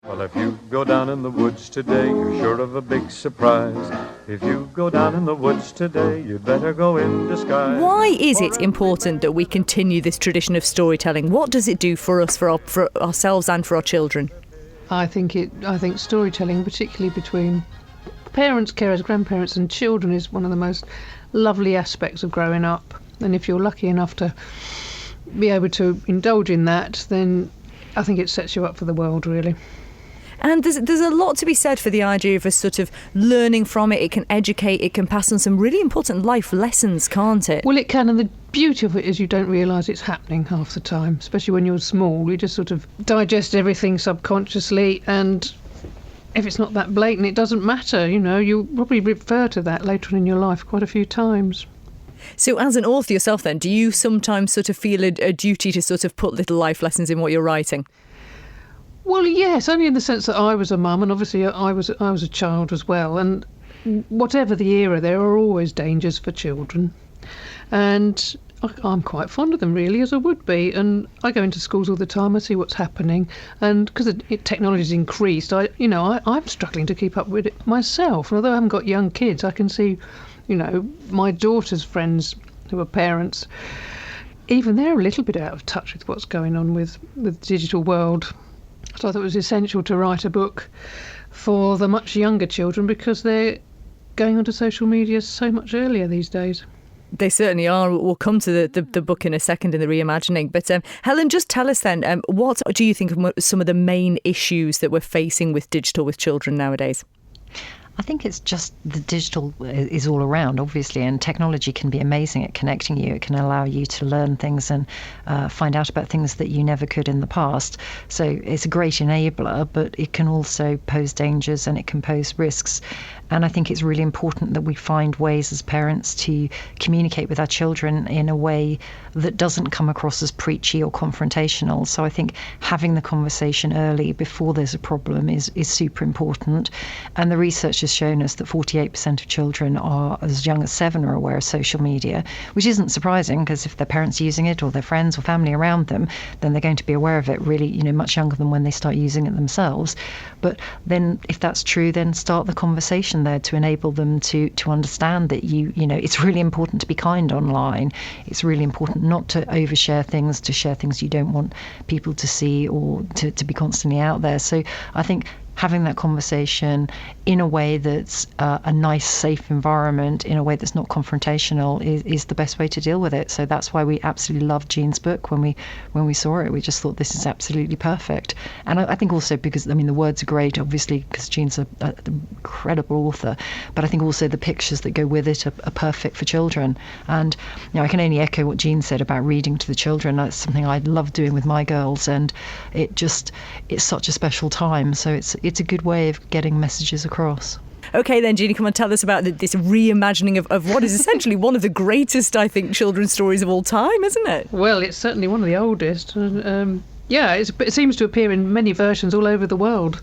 Well, if you go down in the woods today, you're sure of a big surprise. If you go down in the woods today, you'd better go in disguise. Why is it important that we continue this tradition of storytelling? What does it do for us, for ourselves and for our children? I think storytelling, particularly between parents, carers, grandparents and children, is one of the most lovely aspects of growing up. And if you're lucky enough to be able to indulge in that, then I think it sets you up for the world, really. And there's a lot to be said for the idea of us sort of learning from it. It can educate, it can pass on some really important life lessons, can't it? Well, it can, and the beauty of it is you don't realise it's happening half the time, especially when you're small. You just sort of digest everything subconsciously, and if it's not that blatant, it doesn't matter, you'll probably refer to that later on in your life quite a few times. So as an author yourself then, do you sometimes sort of feel a duty to sort of put little life lessons in what you're writing? Well, yes, only in the sense that I was a mum, and obviously I was a child as well. And whatever the era, there are always dangers for children. And I'm quite fond of them, really, as I would be. And I go into schools all the time. I see what's happening, and because technology's increased, I'm struggling to keep up with it myself. And although I haven't got young kids, I can see, my daughter's friends who are parents. Even they're a little bit out of touch with what's going on with the digital world. So I thought it was essential to write a book for the much younger children because they're going onto social media so much earlier these days. They certainly are. We'll come to the book in a second in the reimagining. But Helen, just tell us then, what do you think are some of the main issues that we're facing with digital with children nowadays? I think it's just the digital is all around, obviously, and technology can be amazing at connecting you. It can allow you to learn things and find out about things that you never could in the past. So it's a great enabler, but it can also pose dangers and it can pose risks. And I think it's really important that we find ways as parents to communicate with our children in a way that doesn't come across as preachy or confrontational. So I think having the conversation early before there's a problem is super important. And the research has shown us that 48% of children are as young as 7 are aware of social media, which isn't surprising because if their parents are using it or their friends or family around them, then they're going to be aware of it really, much younger than when they start using it themselves. But then if that's true, then start the conversation there to enable them to understand that it's really important to be kind online. It's really important not to overshare things, to share things you don't want people to see or to be constantly out there. So I think having that conversation in a way that's a nice, safe environment, in a way that's not confrontational, is the best way to deal with it. So that's why we absolutely loved Jeanne's book when we saw it. We just thought this is absolutely perfect. And I think also because, the words are great, obviously, because Jeanne's an incredible author, but I think also the pictures that go with it are perfect for children. And I can only echo what Jeanne said about reading to the children. That's something I love doing with my girls, and it's such a special time. So it's a good way of getting messages across. OK then, Jeanne, come on, tell us about this reimagining of what is essentially one of the greatest, I think, children's stories of all time, isn't it? Well, it's certainly one of the oldest. It seems to appear in many versions all over the world.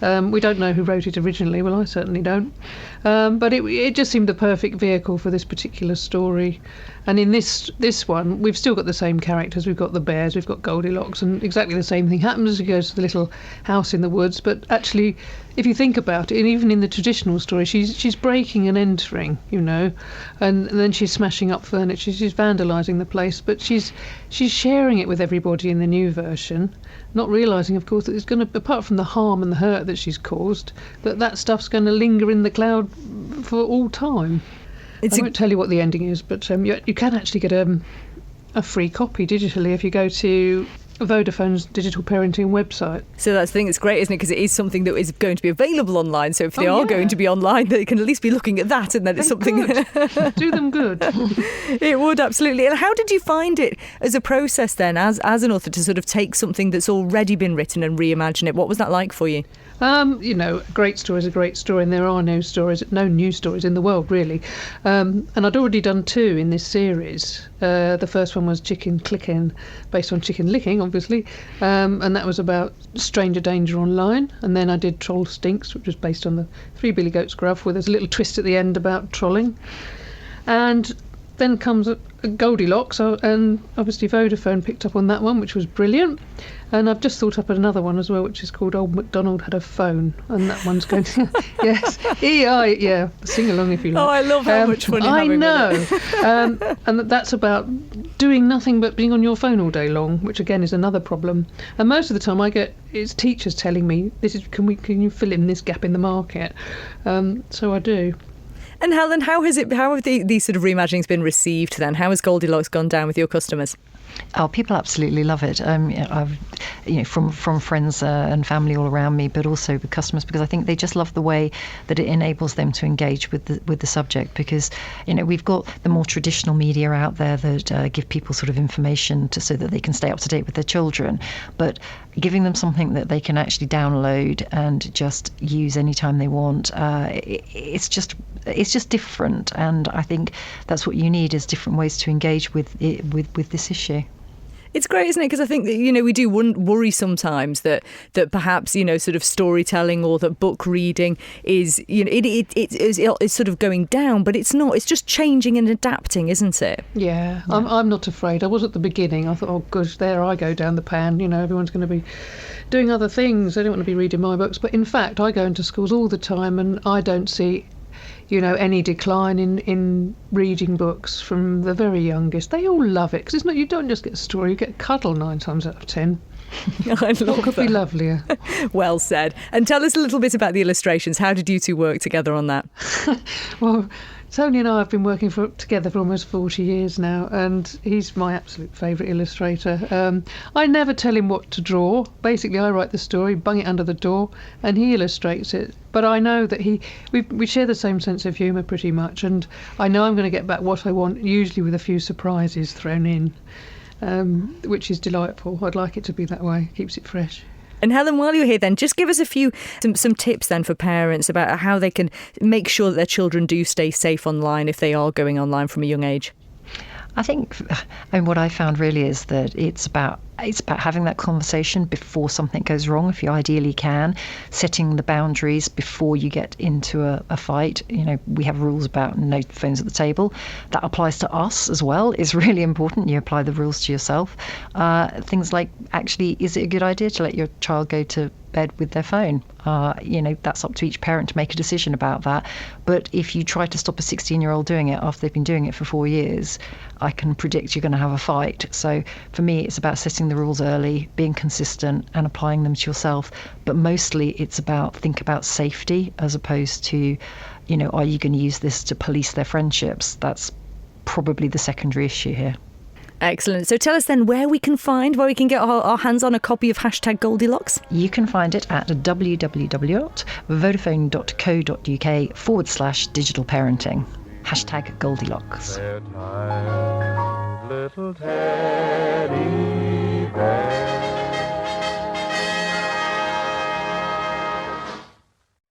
We don't know who wrote it originally. Well, I certainly don't. But it just seemed the perfect vehicle for this particular story. And in this one, we've still got the same characters. We've got the bears, we've got Goldilocks, and exactly the same thing happens as he goes to the little house in the woods. But actually, if you think about it, and even in the traditional story, she's breaking and entering, and then she's smashing up furniture, she's vandalising the place, but she's sharing it with everybody in the new version, not realising, of course, that it's going to, apart from the harm and the hurt that she's caused, that stuff's going to linger in the cloud for all time. I won't tell you what the ending is, but you can actually get a free copy digitally if you go to Vodafone's digital parenting website. So that's the thing, it's great, isn't it? Because it is something that is going to be available online. So if they are going to be online, they can at least be looking at that, and then it's something. Do them good. It would, absolutely. And how did you find it as a process then, as an author, to sort of take something that's already been written and reimagine it? What was that like for you? A great story is a great story, and there are no new stories in the world, really. And I'd already done 2 in this series. The first one was Chicken Clickin', based on Chicken Licking, obviously, and that was about stranger danger online. And then I did Troll Stinks, which was based on the Three Billy Goats Gruff, where there's a little twist at the end about trolling. And then comes a Goldilocks, and obviously Vodafone picked up on that one, which was brilliant. And I've just thought up another one as well, which is called Old MacDonald Had a Phone, and that one's going to yes, yeah, sing along if you like. Oh, I love how much fun you're I having know, with it. And that's about doing nothing but being on your phone all day long, which again is another problem. And most of the time, it's teachers telling me can you fill in this gap in the market? So I do. And Helen, how have these sort of reimaginings been received then? How has Goldilocks gone down with your customers? Oh, people absolutely love it. I've, from friends and family all around me, but also with customers, because I think they just love the way that it enables them to engage with the subject. Because we've got the more traditional media out there that give people sort of information so that they can stay up to date with their children, but giving them something that they can actually download and just use anytime they want, it's just different. And I think that's what you need, is different ways to engage with this issue. It's great, isn't it? Because I think that, we do worry sometimes that perhaps, sort of storytelling or that book reading is, it's sort of going down, but it's not. It's just changing and adapting, isn't it? Yeah. I'm not afraid. I was at the beginning. I thought, oh, gosh, there I go down the pan. Everyone's going to be doing other things. They don't want to be reading my books. But in fact, I go into schools all the time and I don't see any decline in reading books from the very youngest. They all love it, because you don't just get a story, you get a cuddle 9 times out of 10. I love what could that. Be lovelier? Well said. And tell us a little bit about the illustrations. How did you two work together on that? Well, Tony and I have been working together for almost 40 years now, and he's my absolute favourite illustrator. I never tell him what to draw. Basically, I write the story, bung it under the door, and he illustrates it. But I know that we share the same sense of humour pretty much, and I know I'm going to get back what I want, usually with a few surprises thrown in, which is delightful. I'd like it to be that way. Keeps it fresh. And Helen, while you're here then, just give us some tips then for parents about how they can make sure that their children do stay safe online if they are going online from a young age. I think, what I found really is that it's about having that conversation before something goes wrong, if you ideally can, setting the boundaries before you get into a fight. We have rules about no phones at the table. That applies to us as well. It's really important you apply the rules to yourself. Things like, actually, is it a good idea to let your child go to bed with their phone? That's up to each parent to make a decision about that. But if you try to stop a 16-year-old doing it after they've been doing it for 4 years, I can predict you're going to have a fight. So for me, it's about setting the rules early, being consistent and applying them to yourself. But mostly it's about safety, as opposed to, are you going to use this to police their friendships? That's probably the secondary issue here. Excellent. So tell us then where we can get our hands on a copy of #Goldilocks. You can find it at www.vodafone.co.uk/digital parenting. #Goldilocks. Little Teddy.